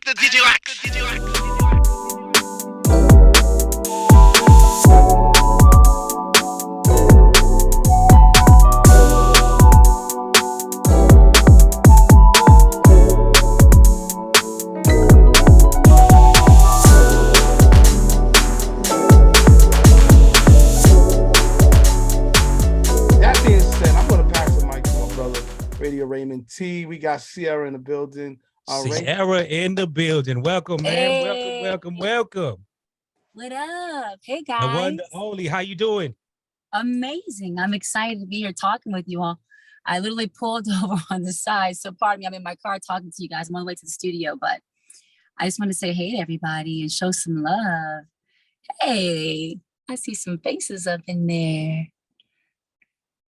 the Digiwaxx. That being said, I'm going to pass the mic to my brother, Radio Raymond T. We got Ciara in the building. Ciara in the building. Welcome, man. Hey. Welcome. What up? Hey, The guys. one, the only. How you doing? Amazing. I'm excited to be here talking with you all. I literally pulled over on the side. So pardon me, I'm in my car talking to you guys. I'm on the way to the studio, but I just want to say hey to everybody and show some love. Hey, I see some faces up in there.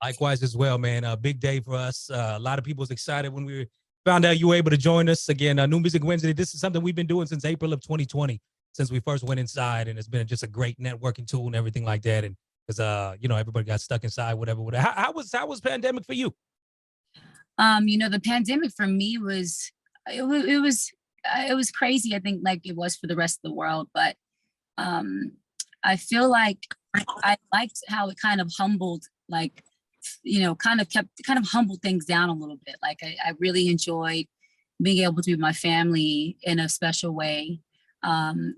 Likewise as well, man. A big day for us. A lot of people was excited when we found out you were able to join us again. New Music Wednesday. This is something we've been doing since April of 2020, since we first went inside, and it's been just a great networking tool and everything like that. And because everybody got stuck inside, whatever. How was pandemic for you? The pandemic for me was it was crazy. I think like it was for the rest of the world, but I feel like I liked how it kind of humbled, kind of humbled things down a little bit. Like I really enjoyed being able to be with my family in a special way, than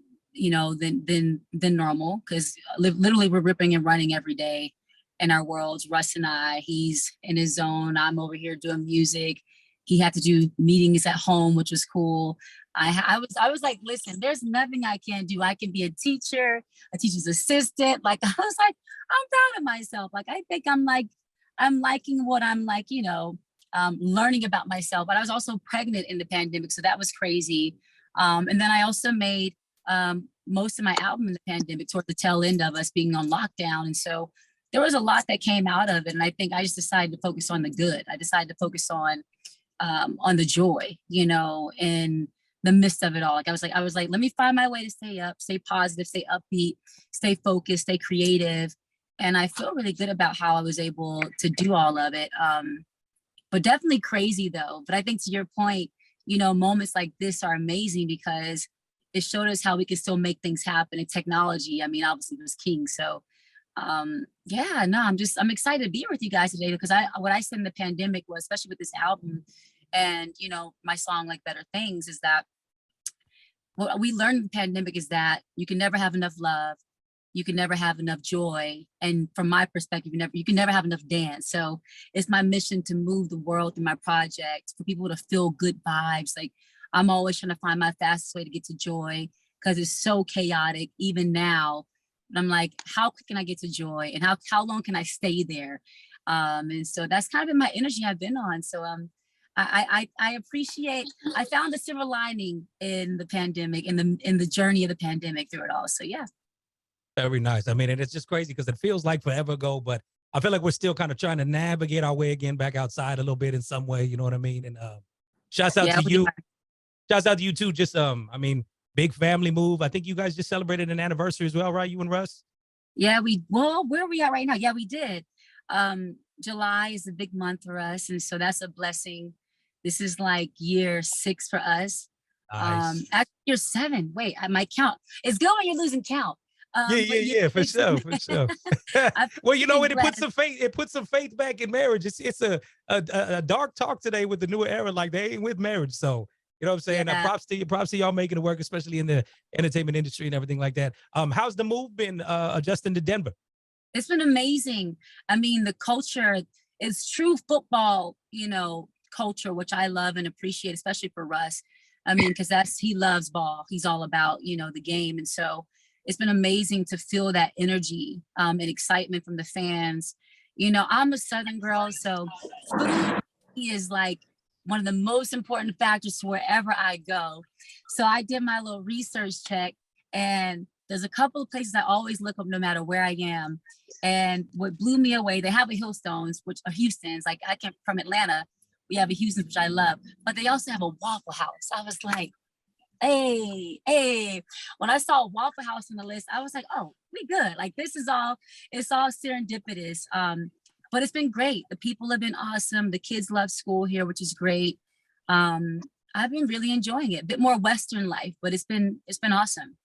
normal, because literally we're ripping and running every day in our worlds. Russ and I, he's in his zone. I'm over here doing music. He had to do meetings at home, which was cool. I was like, listen, there's nothing I can't do. I can be a teacher, a teacher's assistant. Like, I was like, I'm proud of myself. Like, I think I'm liking what I'm learning about myself. But I was also pregnant in the pandemic, so that was crazy. And then I also made most of my album in the pandemic toward the tail end of us being on lockdown. And so there was a lot that came out of it. And I think I just decided to focus on the good. I decided to focus on the joy, in the midst of it all. I was like, let me find my way to stay up, stay positive, stay upbeat, stay focused, stay creative. And I feel really good about how I was able to do all of it. But definitely crazy though. But I think to your point, moments like this are amazing because it showed us how we can still make things happen. And technology, I mean, obviously was king. So I'm excited to be here with you guys today because what I said in the pandemic was, especially with this album and, my song, like Better Things, is that what we learned in the pandemic is that you can never have enough love. You can never have enough joy. And from my perspective, you can never have enough dance. So it's my mission to move the world through my project for people to feel good vibes. Like I'm always trying to find my fastest way to get to joy because it's so chaotic even now. And I'm like, how quick can I get to joy and how long can I stay there? And so that's kind of been my energy I've been on. So I appreciate, I found the silver lining in the pandemic, in the journey of the pandemic through it all. So yeah. Very nice. I mean, and it's just crazy because it feels like forever ago, but I feel like we're still kind of trying to navigate our way again back outside a little bit in some way, you know what I mean? And shouts out to you. Shouts out to you too. Just big family move. I think you guys just celebrated an anniversary as well, right? You and Russ? Yeah, where are we at right now? Yeah, we did. July is a big month for us. And so that's a blessing. This is like year 6 for us. Nice. Actually year 7. Wait, I might count. It's good when you're losing count. Yeah, for sure. Well, it puts some faith back in marriage. It's a dark talk today with the newer era, like they ain't with marriage. So, you know what I'm saying? Yeah. Props to y'all making it work, especially in the entertainment industry and everything like that. How's the move been adjusting to Denver? It's been amazing. I mean, the culture is true football, culture, which I love and appreciate, especially for Russ. I mean, because he loves ball. He's all about, the game. And so it's been amazing to feel that energy and excitement from the fans. I'm a Southern girl, so food is like one of the most important factors to wherever I go. So I did my little research check, and there's a couple of places I always look up no matter where I am. And what blew me away, they have a Hillstones, which are Houston's. Like I came from Atlanta, we have a Houston's, which I love, but they also have a Waffle House. I was like, hey, when I saw Waffle House on the list, I was like, oh, we good. Like it's all serendipitous. But it's been great. The people have been awesome. The kids love school here, which is great. I've been really enjoying it. A bit more Western life, but it's been awesome.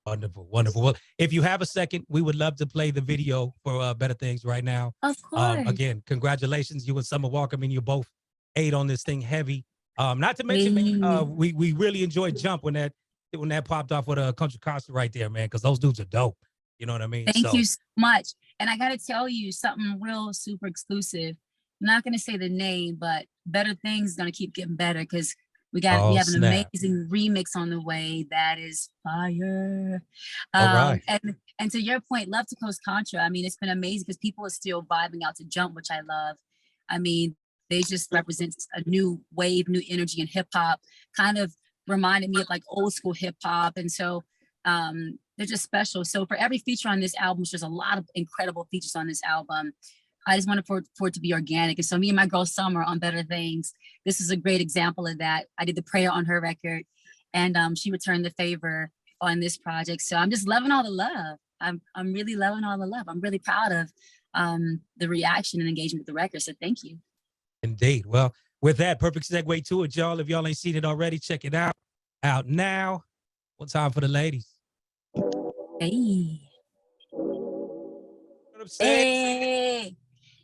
Wonderful, wonderful. Well, if you have a second, we would love to play the video for Better Things right now. Of course. Again, congratulations, you and Summer Walker. I mean, you both ate on this thing heavy. Not to mention, man, we really enjoyed Jump when that popped off with a country concert right there, man, because those dudes are dope. You know what I mean? Thank you so much. And I got to tell you something real super exclusive. I'm not going to say the name, but Better Things is going to keep getting better because we have an amazing remix on the way that is fire. All right. And to your point, Love to Coast Contra. I mean, it's been amazing because people are still vibing out to Jump, which I love. I mean, they just represent a new wave, new energy in hip hop, kind of reminded me of like old school hip hop. And so they're just special. So for every feature on this album, which there's a lot of incredible features on this album, I just wanted for it to be organic. And so me and my girl Summer on Better Things, this is a great example of that. I did the prayer on her record and she returned the favor on this project. So I'm just loving all the love. I'm really loving all the love. I'm really proud of the reaction and engagement with the record. So thank you. Indeed. Well, with that, perfect segue to it, y'all. If y'all ain't seen it already, check it out. Out now. One time for the ladies. Hey. What I'm saying? Hey.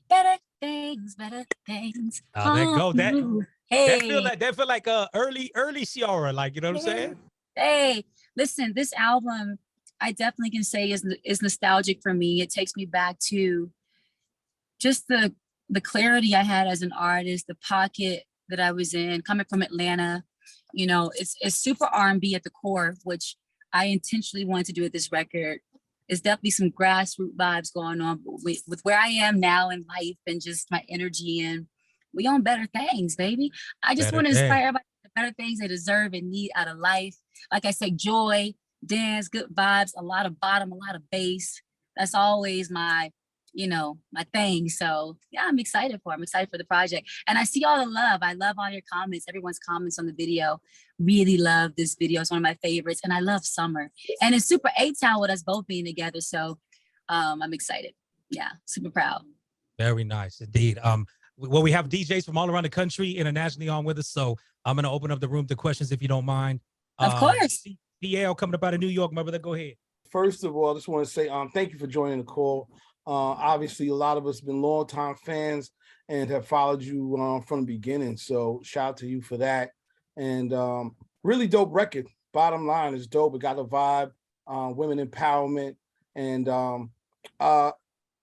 Better things, better things. Oh, there go. Hey. That feel like early Ciara, like, you know what I'm saying? Hey, listen, this album, I definitely can say is nostalgic for me. It takes me back to just the clarity I had as an artist, the pocket that I was in, coming from Atlanta. You know, it's super R&B at the core, which I intentionally wanted to do with this record. There's definitely some grassroots vibes going on with where I am now in life and just my energy, and we on better things, baby. I just want to inspire everybody to better things they deserve and need out of life. Like I say, joy, dance, good vibes, a lot of bottom, a lot of bass. That's always my thing. So yeah, I'm excited for the project. And I see all the love. I love all your comments. Everyone's comments on the video. Really love this video. It's one of my favorites. And I love Summer. And it's super A-Town with us both being together. So I'm excited. Yeah, super proud. Very nice indeed. Well, we have DJs from all around the country, internationally on with us. So I'm going to open up the room to questions if you don't mind. Of course. DL coming up out of New York, my brother, go ahead. First of all, I just want to say thank you for joining the call. Obviously, a lot of us have been longtime fans and have followed you from the beginning. So shout out to you for that. And really dope record. Bottom line is dope. It got a vibe, women empowerment. And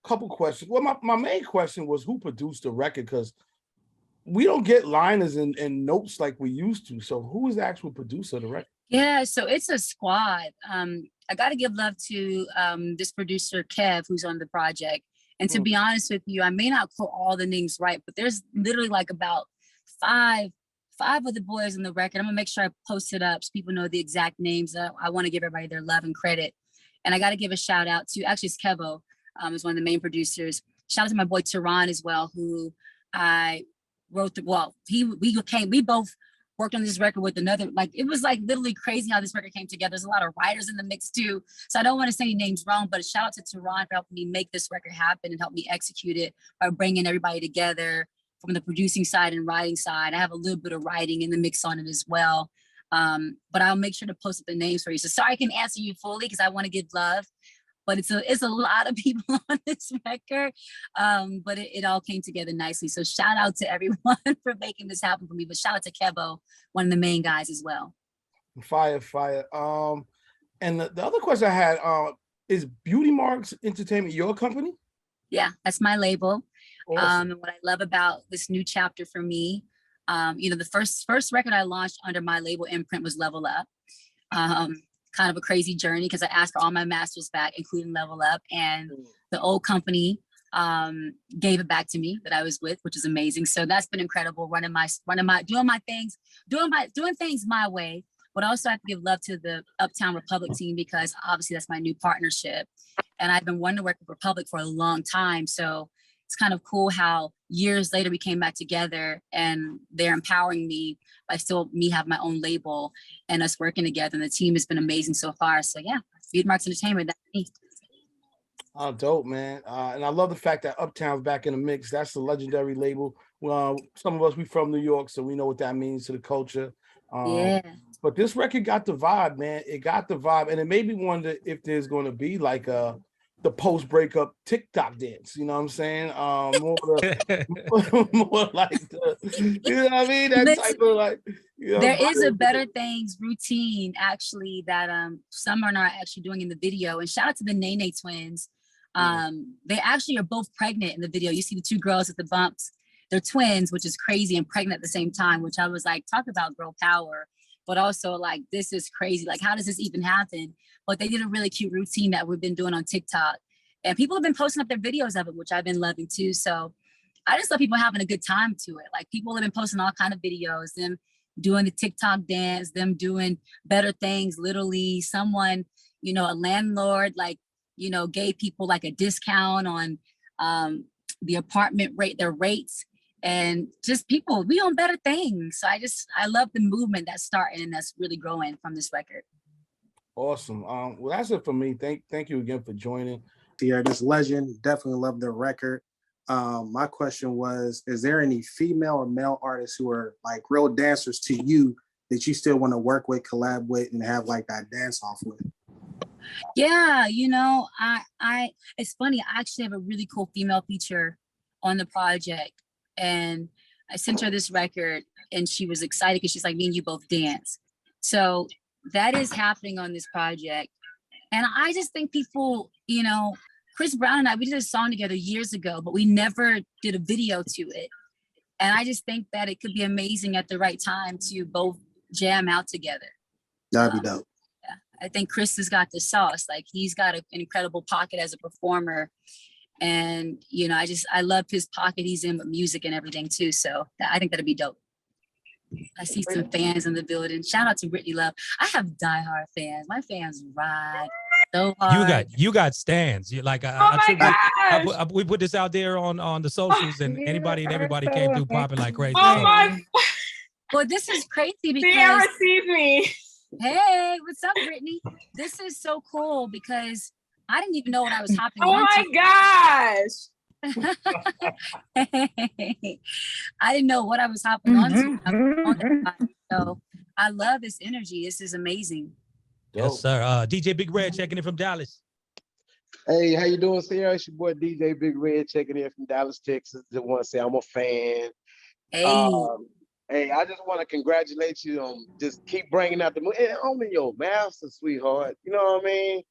couple questions. Well, my main question was who produced the record? Because we don't get liners and notes like we used to. So who is the actual producer of the record? Yeah, so it's a squad. I got to give love to this producer, Kev, who's on the project. And to be honest with you, I may not quote all the names right, but there's literally like about five of the boys on the record. I'm gonna make sure I post it up so people know the exact names. I want to give everybody their love and credit. And I got to give a shout out to, actually it's Kevo, is one of the main producers. Shout out to my boy Tehran as well, who I wrote we both worked on this record with another, like, it was like literally crazy how this record came together. There's a lot of writers in the mix too. So I don't want to say any names wrong, but a shout out to Tehran for helping me make this record happen and help me execute it by bringing everybody together from the producing side and writing side. I have a little bit of writing in the mix on it as well. But I'll make sure to post up the names for you. So sorry I can answer you fully because I want to give love. But it's a lot of people on this record, but it all came together nicely. So shout out to everyone for making this happen for me. But shout out to Kevo, one of the main guys as well. Fire. And the other question I had is Beauty Marks Entertainment your company? Yeah, that's my label. Awesome. And what I love about this new chapter for me, the first record I launched under my label imprint was Level Up. Kind of a crazy journey because I asked for all my masters back, including Level Up, and the old company gave it back to me that I was with, which is amazing. So that's been incredible. Doing things my way, but also I have to give love to the Uptown Republic team because obviously that's my new partnership, and I've been wanting to work with Republic for a long time. So it's kind of cool how years later we came back together and they're empowering me by still me have my own label and us working together. And the team has been amazing so far. So yeah, Beauty Marks Entertainment, that's me. Oh, dope, man. And I love the fact that Uptown's back in the mix. That's the legendary label Well, some of us, we from New York, so we know what that means to the culture. Um, Yeah. but this record got the vibe, man. It got the vibe, and it made me wonder if there's going to be like the post breakup TikTok dance. You know what I'm saying? More like you know what I mean? That Listen, type of like, you know, there is a better things routine actually that some are not actually doing in the video. And shout out to the Nene twins. They actually are both pregnant in the video. You see the two girls at the bumps. They're twins, which is crazy, and pregnant at the same time, which I was like, talk about girl power, but also like, this is crazy. Like, how does this even happen? But they did a really cute routine that we've been doing on TikTok, and people have been posting up their videos of it, which I've been loving too. So I just love people having a good time to it. Like, people have been posting all kind of videos, them doing the TikTok dance, them doing better things. Literally someone, you know, a landlord, like, you know, gave people like a discount on the apartment rate, their rates, and just people, we on better things. So I love the movement that's starting and that's really growing from this record. Awesome. Well, that's it for me. Thank you again for joining. Ciara, this legend, definitely love their record. My question was, is there any female or male artists who are like real dancers to you that you still want to work with, collab with, and have like that dance off with? Yeah, you know, I it's funny, I actually have a really cool female feature on the project, and I sent her this record and she was excited because she's like, me and you both dance. So that is happening on this project. And I just think people, you know, Chris Brown and I, we did a song together years ago, but we never did a video to it. And I just think that it could be amazing at the right time to both jam out together. That'd be dope. I think Chris has got the sauce. Like, he's got an incredible pocket as a performer. And, you know, I love his pocket he's in with music and everything too. So I think that'd be dope. I see some fans in the building. Shout out to Brittany Love. I have diehard fans. My fans ride so hard. You got stands. You like we put this out there on the socials, and anybody and everybody came through popping like crazy. Oh my! Well, this is crazy because Ciara received me. Hey, what's up, Brittany? This is so cool because I didn't even know what I was hopping Oh onto. my gosh! I didn't know what I was hopping onto. So I love this energy. This is amazing. Yes, sir. DJ Big Red checking in from Dallas. Hey, how you doing, Ciara? It's your boy DJ Big Red checking in from Dallas, Texas. Just want to say I'm a fan. Hey. Hey, I just want to congratulate you on just keep bringing out the movie. And I'm in your master, sweetheart. You know what I mean?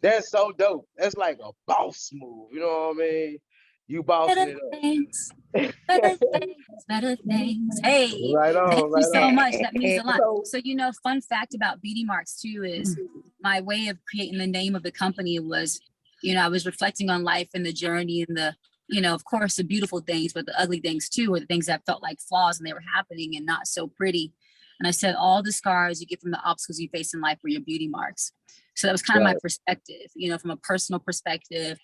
That's so dope. That's like a boss move. You know what I mean? You bossing Better it up. things, better things, better things. Hey, Right on, thank you right so on. much. That means a lot. So, you know, fun fact about Digiwaxx too is my way of creating the name of the company was, you know, I was reflecting on life and the journey and the, you know, of course, the beautiful things, but the ugly things too, or the things that felt like flaws and they were happening and not so pretty. And I said, all the scars you get from the obstacles you face in life were your beauty marks. So that was kind of my perspective, you know, from a personal perspective,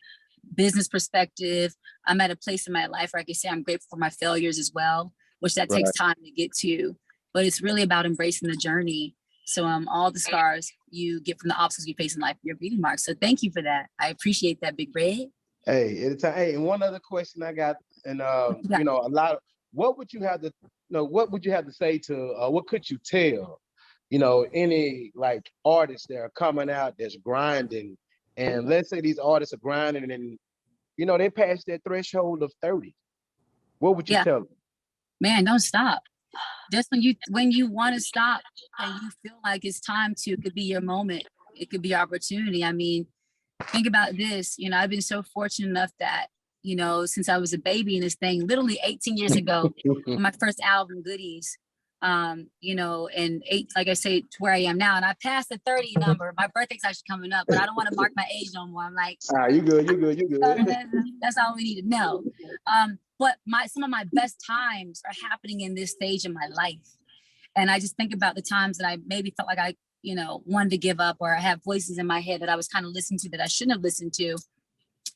business perspective. I'm at a place in my life where I can say I'm grateful for my failures as well, which that takes time to get to, but it's really about embracing the journey. So all the scars you get from the obstacles you face in life, your beauty marks. So thank you for that. I appreciate that, Big Red. Hey, anytime. Hey, and one other question I got, and you know, what would you have to, what would you have to say to, what could you tell, you know, any like artists that are coming out that's grinding, and let's say these artists are grinding and, you know, they passed that threshold of 30. What would you tell them? Man, don't stop. Just when you want to stop and you feel like it's time to, it could be your moment. It could be your opportunity. I mean, think about this. You know, I've been so fortunate enough that, you know, since I was a baby in this thing, literally 18 years ago, when my first album, Goodies, you know, and like I say, to where I am now, and I passed the 30 number. My birthday's actually coming up, but I don't want to mark my age no more. I'm like, you good. That's all we need to know. But some of my best times are happening in this stage in my life. And I just think about the times that I maybe felt like I, you know, wanted to give up, or I have voices in my head that I was kind of listening to that I shouldn't have listened to.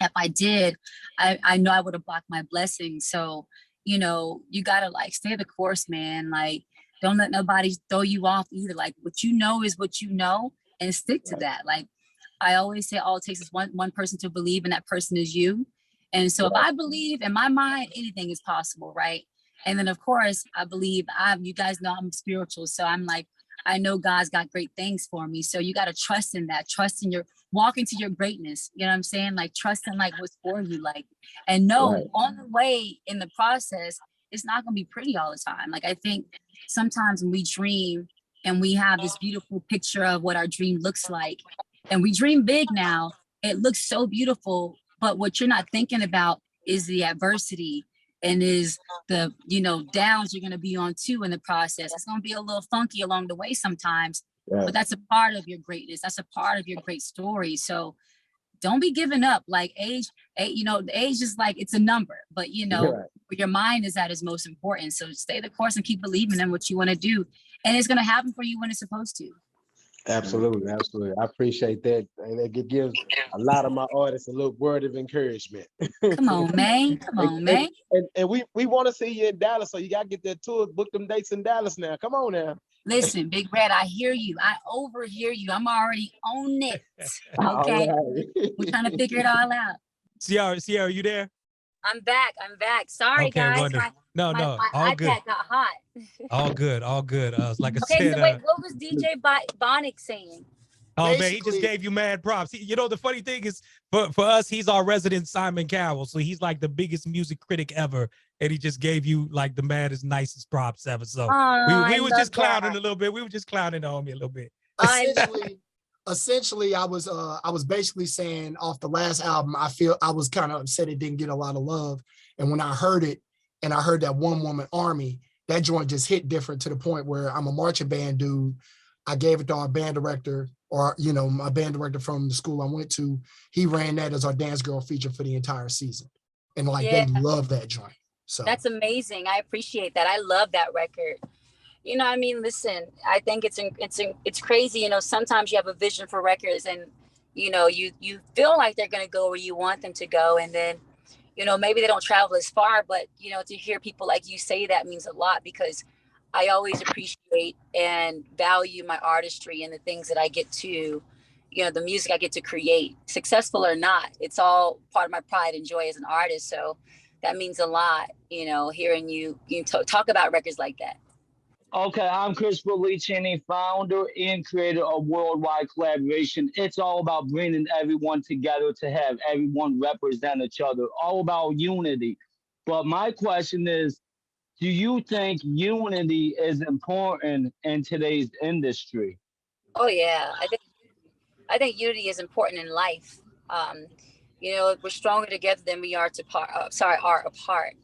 If I did, I know I would have blocked my blessings. So, you know, you got to like stay the course, man. Like, don't let nobody throw you off either. Like, what you know is what you know, and stick to that. Like, I always say all it takes is one person to believe, and that person is you. And so if I believe, in my mind, anything is possible, right? And then of course, I believe you guys know I'm spiritual. So I'm like, I know God's got great things for me. So you got to trust in that, trust in your walk into your greatness. You know what I'm saying? Like trust in like what's for you, like, and know Right. on the way in the process, it's not going to be pretty all the time. Like I think sometimes when we dream and we have this beautiful picture of what our dream looks like, and we dream big now, it looks so beautiful. But what you're not thinking about is the adversity and is the, you know, downs you're going to be on too in the process. It's going to be a little funky along the way sometimes, Right. but that's a part of your greatness. That's a part of your great story. So don't be giving up. Like you know, the age is like, it's a number, but you know, Right. where your mind is at is most important. So stay the course and keep believing in what you want to do. And it's going to happen for you when it's supposed to. Absolutely, absolutely. I appreciate that. And it gives a lot of my artists a little word of encouragement. Come on, man. Come on, man. And we want to see you in Dallas, so you got to get that tour, book them dates in Dallas now. Come on now. Listen, Big Red, I hear you. I overhear you. I'm already on it. Okay. Right. We're trying to figure it all out. Ciara, you there? I'm back. Sorry, Okay, guys. wonderful. No, My all iPad good. got hot. All good, all good. Like I Okay, said, so wait, what was DJ Bonic saying? oh man, he just gave you mad props. You know, the funny thing is, for us, he's our resident Simon Cowell, so he's like the biggest music critic ever, and he just gave you like the maddest, nicest props ever. So we was just clowning a little bit. We were just clowning on me a little bit. Essentially, I was basically saying off the last album, I feel I was kind of upset it didn't get a lot of love, and when I heard it, and I heard that One Woman Army, that joint just hit different to the point where I'm a marching band dude. I gave it to our band director, or you know, my band director from the school I went to. He ran that as our Dance Girl feature for the entire season, and like they love that joint. So that's amazing. I appreciate that. I love that record. You know, I mean, listen, I think it's crazy. You know, sometimes you have a vision for records, and you know, you feel like they're gonna go where you want them to go, and then, you know, maybe they don't travel as far. But you know, to hear people like you say that means a lot, because I always appreciate and value my artistry and the things that I get to, you know, the music I get to create, successful or not. It's all part of my pride and joy as an artist. So that means a lot, you know, hearing you talk about records like that. Okay, I'm Chris Bellicini, founder and creator of Worldwide Collaboration. It's all about bringing everyone together to have everyone represent each other, all about unity. But my question is, do you think unity is important in today's industry? Oh yeah, I think unity is important in life. You know, we're stronger together than we are are apart.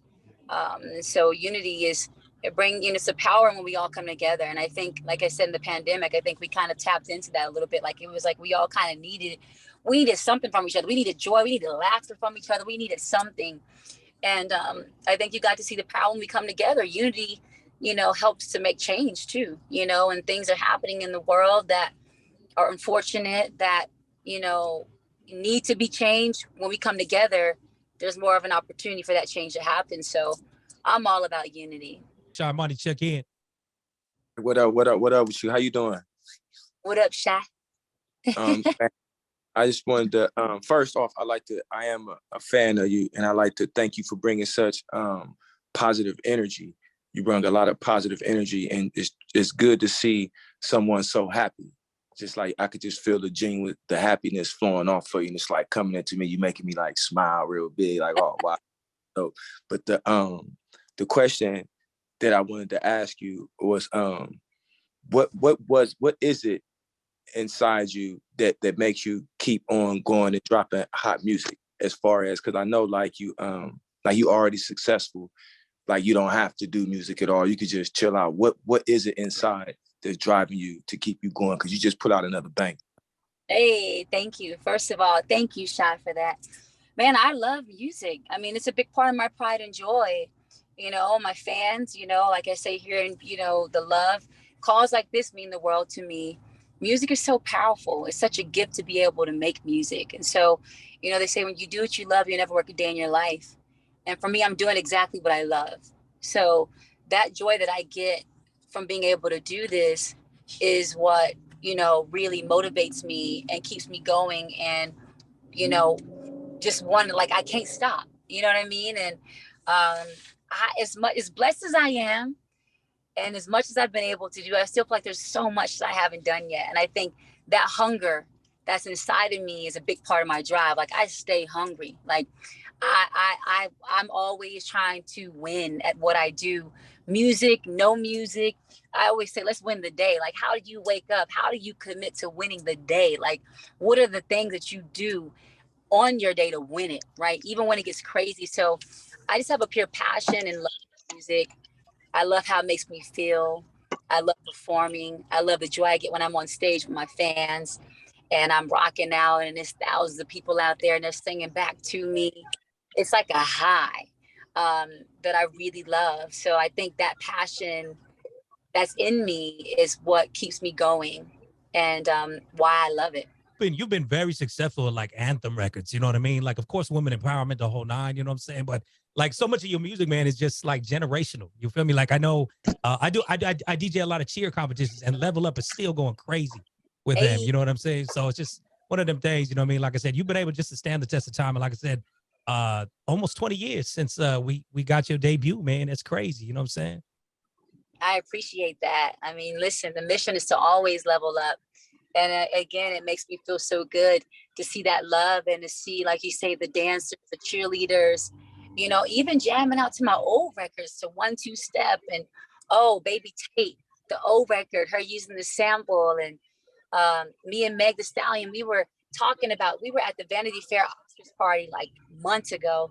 So unity is, it's a power when we all come together. And I think, like I said, in the pandemic, I think we kind of tapped into that a little bit. Like it was like we all kind of needed something from each other. We needed joy. We needed laughter from each other. We needed something. And I think you got to see the power when we come together. Unity, you know, helps to make change too, you know, and things are happening in the world that are unfortunate, that, you know, need to be changed. When we come together, there's more of an opportunity for that change to happen. So I'm all about unity. Charmani, check in. What up with you? How you doing? What up, Shy? I just wanted to, first off, I am a fan of you, and I like to thank you for bringing such positive energy. You bring a lot of positive energy, and it's good to see someone so happy. Just like I could just feel the happiness flowing off for you, and it's like coming into me. You making me like smile real big, like, oh wow. So, but the question that I wanted to ask you was, what is it inside you that makes you keep on going and dropping hot music? As far as, because I know like you already successful, like you don't have to do music at all. You could just chill out. What is it inside that's driving you to keep you going? Because you just put out another bang. Hey, thank you. First of all, thank you, Shy, for that. Man, I love music. I mean, it's a big part of my pride and joy. You know, my fans, you know, like I say here, and you know, the love calls like this mean the world to me. Music is so powerful. It's such a gift to be able to make music. And so, you know, they say when you do what you love, you never work a day in your life. And for me, I'm doing exactly what I love. So that joy that I get from being able to do this is what, you know, really motivates me and keeps me going. And, you know, just one, like I can't stop, you know what I mean? And As blessed as I am, and as much as I've been able to do, I still feel like there's so much that I haven't done yet. And I think that hunger that's inside of me is a big part of my drive. Like I stay hungry. Like I'm always trying to win at what I do. Music, no music. I always say, let's win the day. Like, how do you wake up? How do you commit to winning the day? Like, what are the things that you do on your day to win it, right? Even when it gets crazy. So I just have a pure passion and love for music. I love how it makes me feel. I love performing. I love the joy I get when I'm on stage with my fans and I'm rocking out and there's thousands of people out there and they're singing back to me. It's like a high that I really love. So I think that passion that's in me is what keeps me going and why I love it. You've been very successful at like anthem records, you know what I mean? Like, of course, women empowerment, the whole nine, you know what I'm saying? But like so much of your music, man, is just like generational. You feel me? Like I know I DJ a lot of cheer competitions and Level Up is still going crazy with them, you know what I'm saying? So it's just one of them things, you know what I mean? Like I said, you've been able just to stand the test of time. And like I said, almost 20 years since we got your debut, man. It's crazy, you know what I'm saying? I appreciate that. I mean, listen, the mission is to always level up. And again, it makes me feel so good to see that love and to see, like you say, the dancers, the cheerleaders, you know, even jamming out to my old records to 1-2 Step and, oh, Baby Tate, the old record, her using the sample. And me and Meg Thee Stallion, we were at the Vanity Fair Oscars party like months ago.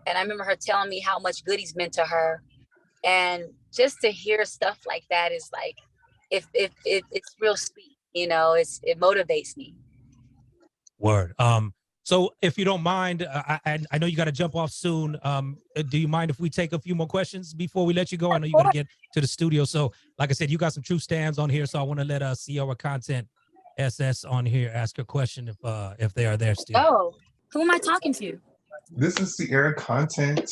And I remember her telling me how much Goodies meant to her. And just to hear stuff like that is like, if it's real sweet. You know, it motivates me. Word. So if you don't mind, I know you got to jump off soon. Do you mind if we take a few more questions before we let you go? I know you got to get to the studio. So like I said, you got some true stands on here. So I want to let Ciara Content SS on here ask a question if they are there still. Oh, who am I talking to? This is Ciara Content,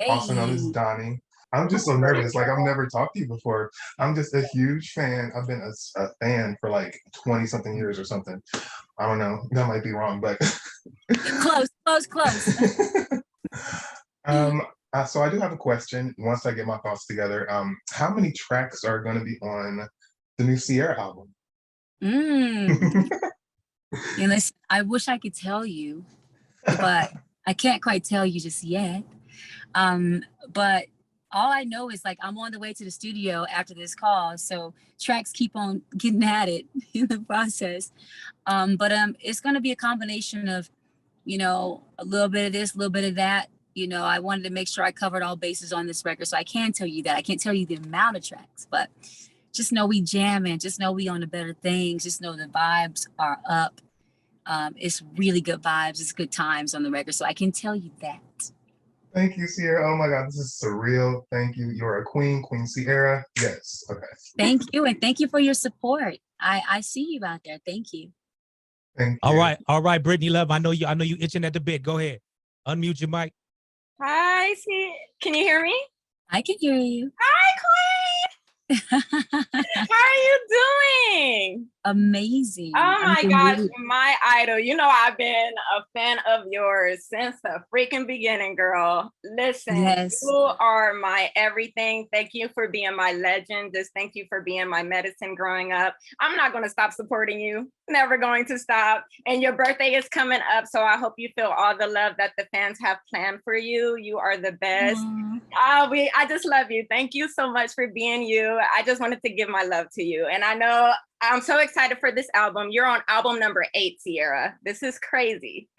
also known as Donnie. I'm just so nervous. Like, I've never talked to you before. I'm just a huge fan. I've been a fan for like 20 something years or something. I don't know. That might be wrong, but close. So I do have a question once I get my thoughts together. How many tracks are going to be on the new Ciara album? And listen, I wish I could tell you, but I can't quite tell you just yet. But all I know is like I'm on the way to the studio after this call, so tracks keep on getting at it in the process. But it's going to be a combination of, you know, a little bit of this, a little bit of that. You know, I wanted to make sure I covered all bases on this record, so I can tell you that. I can't tell you the amount of tracks, but just know we jamming. Just know we on the better things. Just know the vibes are up. It's really good vibes. It's good times on the record, so I can tell you that. Thank you, Ciara. Oh my God, this is surreal. Thank you. You're a queen, Queen Ciara. Yes. Okay. Thank you, and thank you for your support. I see you out there. Thank you. Thank you. All right, Brittany Love. I know you itching at the bit. Go ahead, unmute your mic. Hi, can you hear me? I can hear you. Hi, Queen. How are you doing? Amazing. Oh my gosh, my idol. You know, I've been a fan of yours since the freaking beginning, girl. Listen, you are my everything. Thank you for being my legend. Just thank you for being my medicine growing up. I'm not going to stop supporting you. Never going to stop. And your birthday is coming up, so I hope you feel all the love that the fans have planned for you. You are the best. I just love you. Thank you so much for being you. I just wanted to give my love to you. And I know I'm so excited for this album. You're on album number 8, Ciara. This is crazy.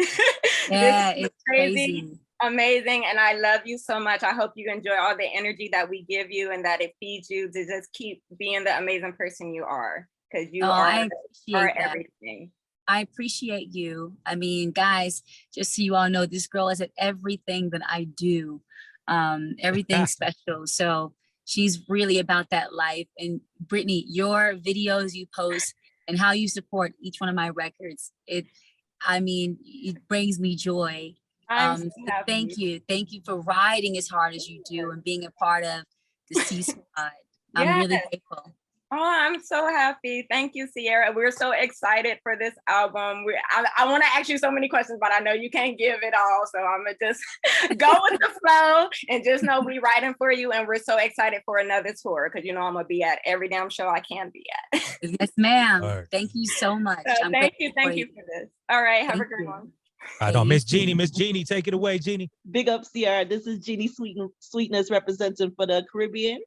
Yeah, this is it's crazy. Amazing. And I love you so much. I hope you enjoy all the energy that we give you and that it feeds you to just keep being the amazing person you are. Because you are everything. I appreciate you. I mean, guys, just so you all know, this girl is at everything that I do. Everything special. So she's really about that life. And Brittany, your videos you post and how you support each one of my records, it brings me joy. So thank you. Thank you for riding as hard as you do and being a part of the C Squad. I'm really grateful. Oh, I'm so happy. Thank you, Ciara. We're so excited for this album. I want to ask you so many questions, but I know you can't give it all. So I'm going to just go with the flow and just know we're writing for you. And we're so excited for another tour because, I'm going to be at every damn show I can be at. Yes, ma'am. Right. Thank you so much. Thank you for this. All right. Have a great one. I know, Miss Jeannie, take it away, Jeannie. Big up, Ciara. This is Jeannie Sweetness representing for the Caribbean.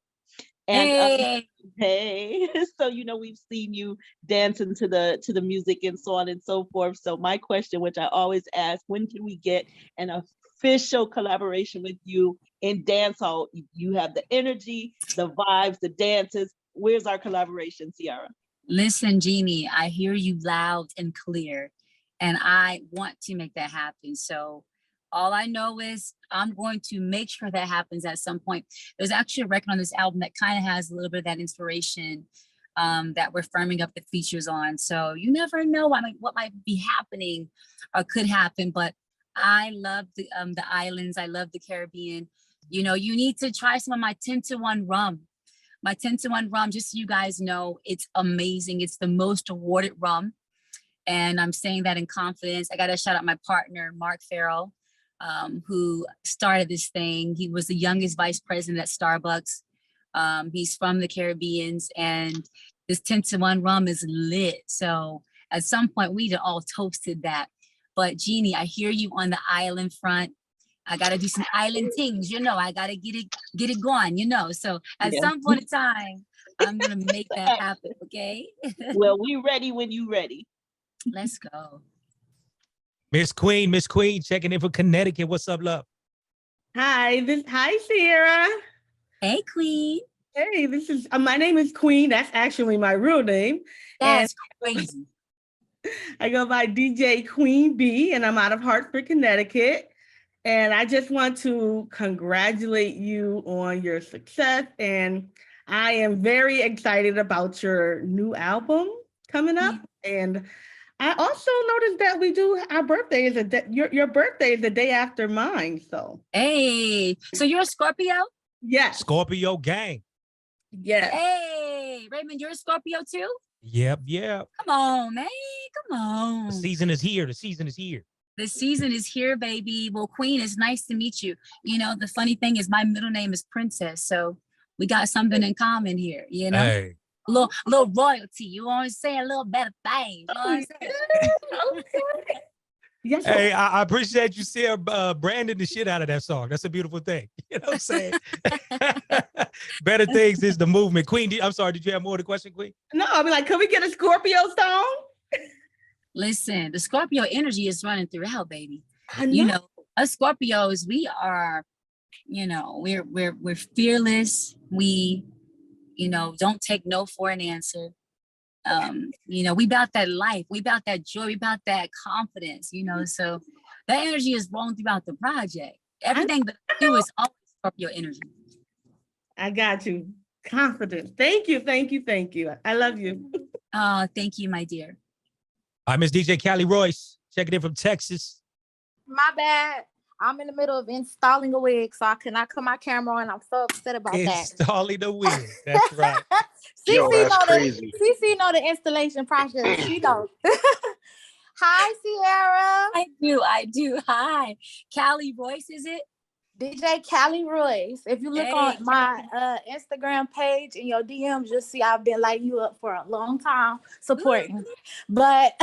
And hey, so we've seen you dancing to the music and so on and so forth. So my question, which I always ask, when can we get an official collaboration with you in dancehall? You have the energy, the vibes, the dances. Where's our collaboration, Ciara? Listen, Jeannie, I hear you loud and clear, and I want to make that happen. So all I know is I'm going to make sure that happens at some point. There's actually a record on this album that kind of has a little bit of that inspiration that we're firming up the features on. So you never know what might be happening or could happen. But I love the islands. I love the Caribbean. You need to try some of my 10-to-1 rum. My 10-to-1 rum, just so you guys know, it's amazing. It's the most awarded rum. And I'm saying that in confidence. I got to shout out my partner, Mark Farrell, who started this thing. He was the youngest vice president at Starbucks. He's from the Caribbean, and this 10-to-1 rum is lit. So at some point we all toasted that. But Jeannie, I hear you on the island front. I got to do some island things, I got to get it going, So at some point in time, I'm going to make that happen. Okay. Well, we ready when you ready. Let's go. Miss Queen, checking in from Connecticut. What's up, love? Hi, Ciara. Hey, Queen. Hey, my name is Queen. That's actually my real name. That's crazy. I go by DJ Queen B, and I'm out of Hartford, Connecticut. And I just want to congratulate you on your success. And I am very excited about your new album coming up. And I also noticed that we do our birthday your birthday is the day after mine. So hey, so you're a Scorpio? Yes. Scorpio gang. Yes. Hey, Raymond, you're a Scorpio too? Yep. Come on, man. Come on. The season is here. The season is here, baby. Well, Queen, it's nice to meet you. The funny thing is my middle name is Princess, so we got something in common here, Hey. A little royalty. You always say a little better things. You know what I'm saying? Yes. Hey, I appreciate you, Ciara, branding the shit out of that song. That's a beautiful thing. You know what I'm saying? Better things is the movement. Queen, I'm sorry, did you have more of the question, Queen? No, I mean, could we get a Scorpio song? Listen, the Scorpio energy is running throughout, baby. I know. Us Scorpios, we are, we're fearless. We, don't take no for an answer. We about that life, we about that joy, we about that confidence, so that energy is rolling throughout the project. Everything that I do is always Scorpio energy. I got you. Confidence. Thank you. I love you. Thank you, my dear. All right, Miss DJ Callie Royce, checking in from Texas. My bad. I'm in the middle of installing a wig, so I cannot cut my camera on. I'm so upset about that. Installing a wig. That's right. CC know the installation process. She knows. Hi, Ciara. I do. Hi. Callie Royce, is it? DJ Callie Royce. If you look on my Instagram page in your DMs, you'll see I've been lighting you up for a long time, supporting. But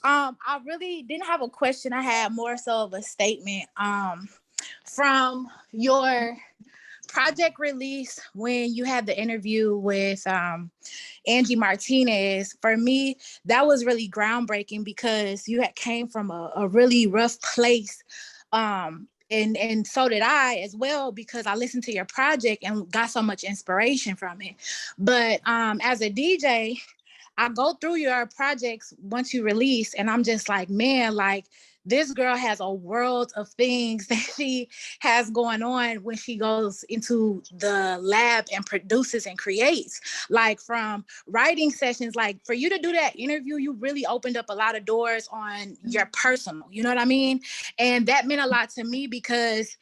I really didn't have a question. I had more so of a statement. From your project release, when you had the interview with Angie Martinez, for me, that was really groundbreaking because you had came from a really rough place. And so did I as well, because I listened to your project and got so much inspiration from it. But as a DJ, I go through your projects once you release, and I'm just like, man, this girl has a world of things that she has going on when she goes into the lab and produces and creates. From writing sessions, for you to do that interview, you really opened up a lot of doors on your personal, you know what I mean? And that meant a lot to me because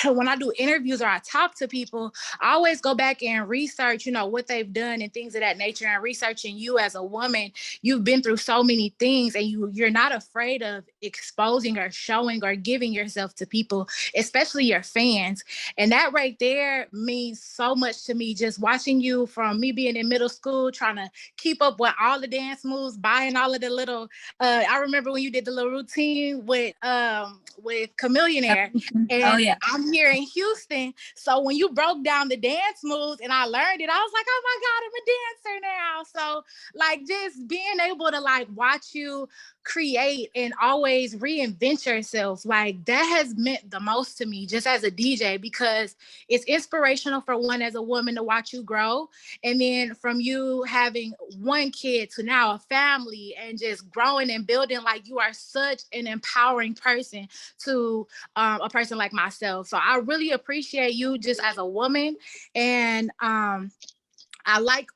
when I do interviews or I talk to people, I always go back and research, you know, what they've done and things of that nature. And researching you as a woman, you've been through so many things, and you're not afraid of exposing or showing or giving yourself to people, especially your fans. And that right there means so much to me. Just watching you from me being in middle school, trying to keep up with all the dance moves, buying all of the little. I remember when you did the little routine with Chameleonaire, and Oh yeah. I'm here in Houston. So when you broke down the dance moves and I learned it, I was like, oh my God, I'm a dancer now. So like just being able to like watch you create and always reinvent yourself, like that has meant the most to me just as a DJ, because it's inspirational for one as a woman to watch you grow. And then from you having one kid to now a family and just growing and building, like you are such an empowering person to a person like myself. So I really appreciate you just as a woman. And I like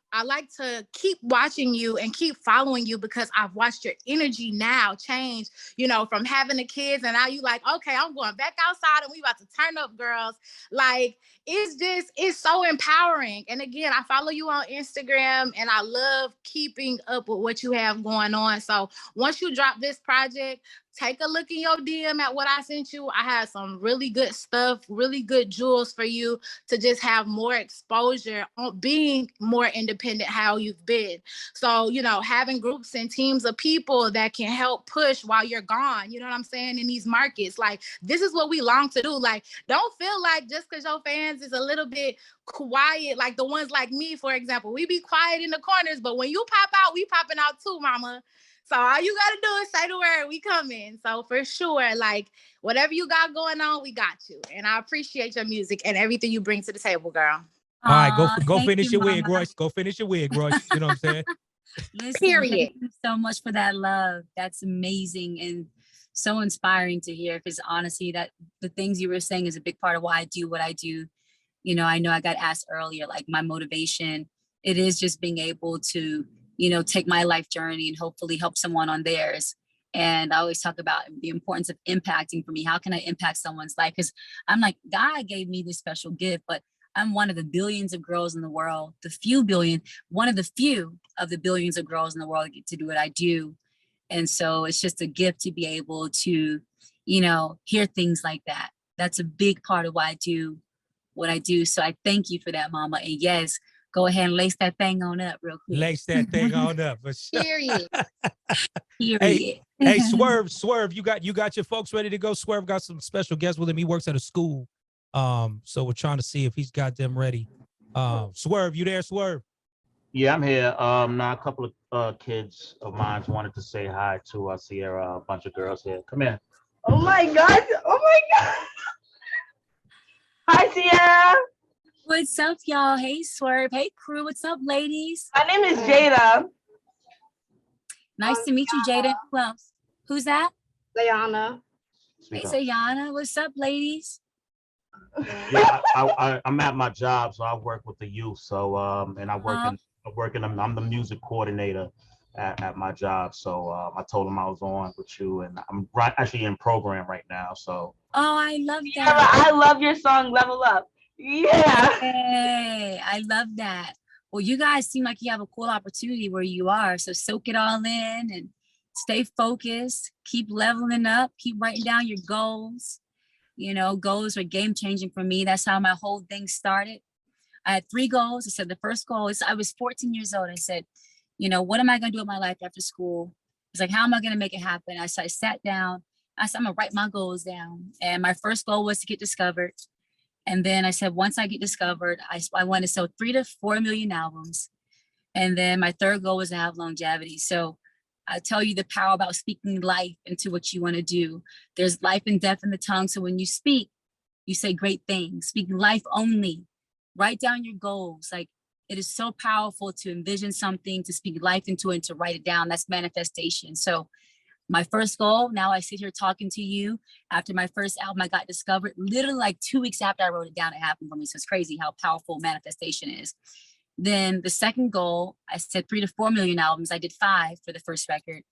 to keep watching you and keep following you, because I've watched your energy now change, you know, from having the kids, and now you like, okay, I'm going back outside and we about to turn up, girls. Like, it's so empowering. And again, I follow you on Instagram and I love keeping up with what you have going on. So once you drop this project, take a look in your DM at what I sent you. I had some really good stuff, really good jewels for you to just have more exposure on being more independent, how you've been. So, you know, having groups and teams of people that can help push while you're gone, you know what I'm saying, in these markets. Like, this is what we long to do. Like, don't feel like just because your fans is a little bit quiet, like the ones like me, for example, we be quiet in the corners, but when you pop out, we popping out too, mama. So all you gotta do is say the word, we coming. So for sure, like whatever you got going on, we got you. And I appreciate your music and everything you bring to the table, girl. All right, go finish your wig, Royce. Go finish your wig, Royce. You know what I'm saying? Listen, Period. Thank you so much for that love. That's amazing and so inspiring to hear, because honestly, that the things you were saying is a big part of why I do what I do. You know I got asked earlier, like my motivation, it is just being able to, you know, take my life journey and hopefully help someone on theirs. And I always talk about the importance of impacting. For me, how can I impact someone's life? Because I'm like, God gave me this special gift, but I'm one of the billions of girls in the world, one of the few of the billions of girls in the world that get to do what I do. And so it's just a gift to be able to, you know, hear things like that. That's a big part of why I do what I do. So I thank you for that, Mama. And yes, go ahead and lace that thing on up real quick. Lace that thing on up. Period. Period. Hey, Swerve, you got your folks ready to go? Swerve got some special guests with him. He works at a school. So we're trying to see if he's got them ready. Swerve, you there, Swerve? Yeah, I'm here. Now a couple of kids of mine wanted to say hi to Ciara, a bunch of girls here. Come here. Oh my God. Oh my God. Hi, Ciara. What's up, y'all? Hey, Swerve. Hey, crew. What's up, ladies? My name is Jada. Nice to meet you, Jada. Who else? Who's that? Diana. Hey, Sayana. What's up, ladies? Yeah, I'm at my job, so I work with the youth. So and I'm the music coordinator at my job. So I told them I was on with you, and I'm actually in program right now. So. Oh, I love that. Yeah, I love your song, Level Up. Yeah. Hey, I love that. Well, you guys seem like you have a cool opportunity where you are. So soak it all in and stay focused. Keep leveling up. Keep writing down your goals. You know, goals are game changing for me. That's how my whole thing started. I had 3 goals. I said the first goal is I was 14 years old. I said, you know, what am I going to do with my life after school? It's like, how am I going to make it happen? I sat down. I said, I'm going to write my goals down. And my first goal was to get discovered. And then I said, once I get discovered, I want to sell 3 to 4 million albums. And then my third goal was to have longevity. So I tell you the power about speaking life into what you want to do. There's life and death in the tongue. So when you speak, you say great things. Speak life only. Write down your goals. Like, it is so powerful to envision something, to speak life into it, and to write it down. That's manifestation. So my first goal, now I sit here talking to you. After my first album, I got discovered. Literally like 2 weeks after I wrote it down, it happened for me. So it's crazy how powerful manifestation is. Then the second goal, I said 3 to 4 million albums. I did 5 for the first record.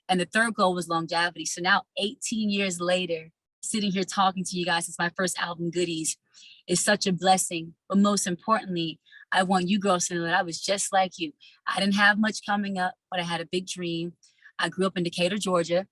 And the third goal was longevity. So now 18 years later, sitting here talking to you guys. It's my first album, Goodies. It's such a blessing. But most importantly, I want you girls to know that I was just like you. I didn't have much coming up, but I had a big dream. I grew up in Decatur, Georgia.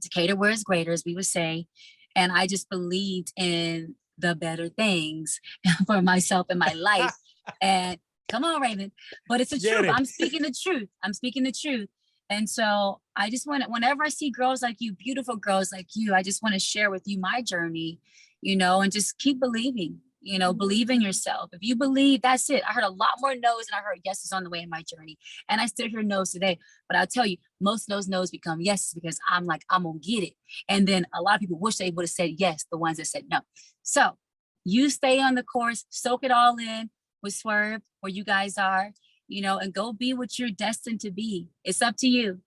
Decatur where it's greater, as we would say. And I just believed in the better things for myself and my life. And come on, Raymond. But it's the truth. I'm speaking the truth. I'm speaking the truth. And so I just want to, whenever I see girls like you, beautiful girls like you, I just want to share with you my journey, you know, and just keep believing, you know, believe in yourself. If you believe, that's it. I heard a lot more no's than I heard yeses on the way in my journey. And I still hear no's today. But I'll tell you, most of those no's become yeses because I'm like, I'm going to get it. And then a lot of people wish they would have said yes, the ones that said no. So you stay on the course, soak it all in with Swerve, where you guys are, you know, and go be what you're destined to be. It's up to you.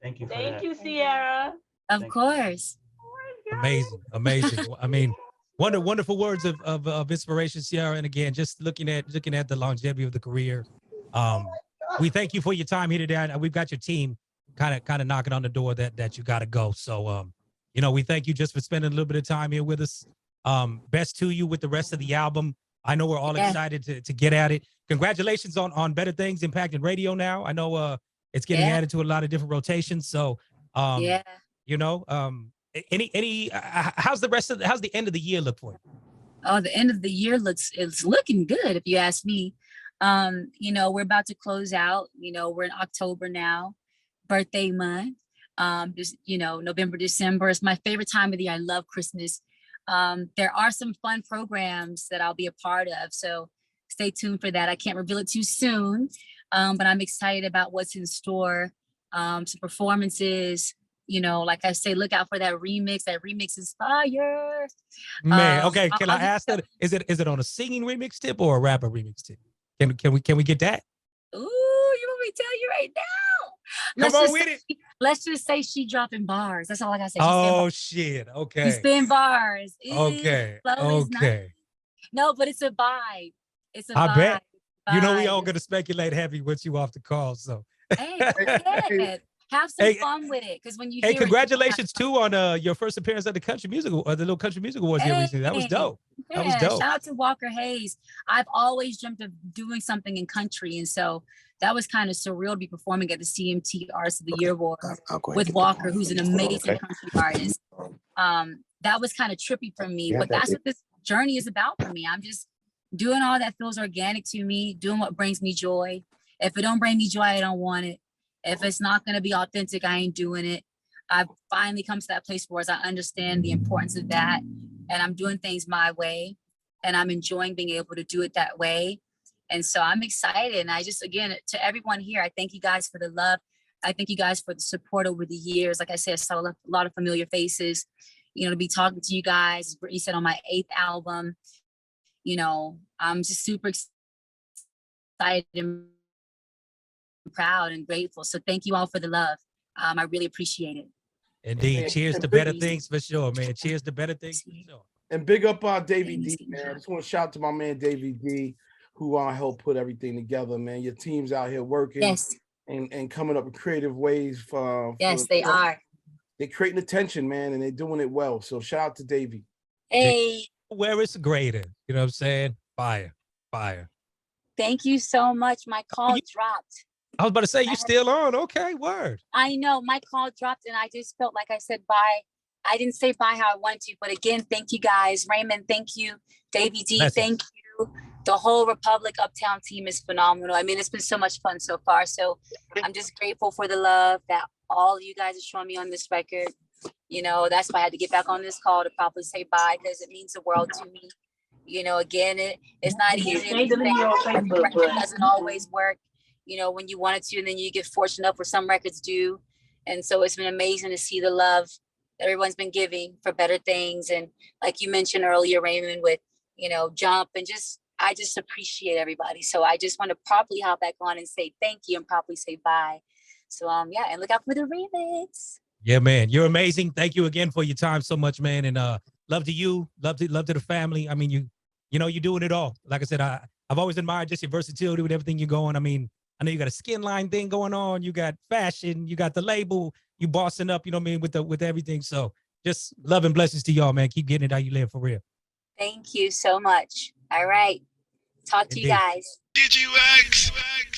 Thank you. Thank you, Ciara. Of course. Amazing, amazing. I mean, wonderful words of inspiration, Ciara. And again, just looking at the longevity of the career. We thank you for your time here today. We've got your team kind of knocking on the door that you got to go. So, you know, we thank you just for spending a little bit of time here with us. Best to you with the rest of the album. I know we're all excited to get at it. Congratulations on Better Things impacting radio now. I know it's getting added to a lot of different rotations. So, you know, how's the end of the year look for you? Oh, the end of the year it's looking good, if you ask me. You know, we're about to close out. You know, we're in October now, birthday month. Just, you know, November, December is my favorite time of the year. I love Christmas. There are some fun programs that I'll be a part of, so stay tuned for that. I can't reveal it too soon, but I'm excited about what's in store. Some performances, you know, like I say, look out for that remix. That remix is fire. Man, okay, can I ask that? Is it on a singing remix tip or a rapper remix tip? Can we get that? Ooh, you want me to tell you right now? Come on with it. Let's just say she dropping bars. That's all I gotta say. Oh shit. Okay. You spin bars. Okay. Nice. No, but it's a vibe. It's a vibe. I bet. You know, we all gonna speculate heavy with you off the call. So hey, forget. Have some fun with it. Because when you hear congratulations too on your first appearance at the Country Music or the little Country Music Awards here recently. That was dope. That was dope. Shout out to Walker Hayes. I've always dreamt of doing something in country. And so that was kind of surreal to be performing at the CMT Artist of the Year Award with Walker, who's an amazing country artist. That was kind of trippy for me, but that's what this journey is about for me. I'm just doing all that feels organic to me, doing what brings me joy. If it don't bring me joy, I don't want it. If it's not going to be authentic, I ain't doing it. I've finally come to that place where I understand the importance of that, and I'm doing things my way, and I'm enjoying being able to do it that way. And so I'm excited. And I just, again, to everyone here, I thank you guys for the love. I thank you guys for the support over the years. Like I said, I saw a lot of familiar faces, you know, to be talking to you guys. As Brittany said, on my 8th album, you know, I'm just super excited and proud and grateful. So thank you all for the love. I really appreciate it. Indeed. Cheers to better things for sure, man. Cheers to better things for sure. And big up Davey D, man. I just want to shout out to my man Davey D, who helped put everything together, man. Your team's out here working and coming up with creative ways for they are. They're creating attention, man, and they're doing it well. So shout out to Davey. Hey. Where it's greater. You know what I'm saying? Fire. Thank you so much. My call dropped. I was about to say, you still on? Okay, word. I know, my call dropped and I just felt like I said bye. I didn't say bye how I wanted to, but again, thank you guys. Raymond, thank you. Davey D, thank you. The whole Republic Uptown team is phenomenal. I mean, it's been so much fun so far. So I'm just grateful for the love that all of you guys are showing me on this record. You know, that's why I had to get back on this call to probably say bye, because it means the world to me. You know, again, it's not easy. It doesn't always work, you know, when you want it to, and then you get fortunate enough where some records do. And so it's been amazing to see the love that everyone's been giving for better things. And like you mentioned earlier, Raymond, with, you know, Jump, and I just appreciate everybody. So I just want to properly hop back on and say thank you and properly say bye. So yeah, and look out for the remix. Yeah, man, you're amazing. Thank you again for your time so much, man. And love to you, love to the family. I mean, you know, you're doing it all. Like I said, I've always admired just your versatility with everything you're going. I mean, I know you got a skin line thing going on. You got fashion. You got the label. You bossing up. You know what I mean, with everything. So just love and blessings to y'all, man. Keep getting it how you live for real. Thank you so much. All right. Talk to you Indeed. guys. Digiwaxx.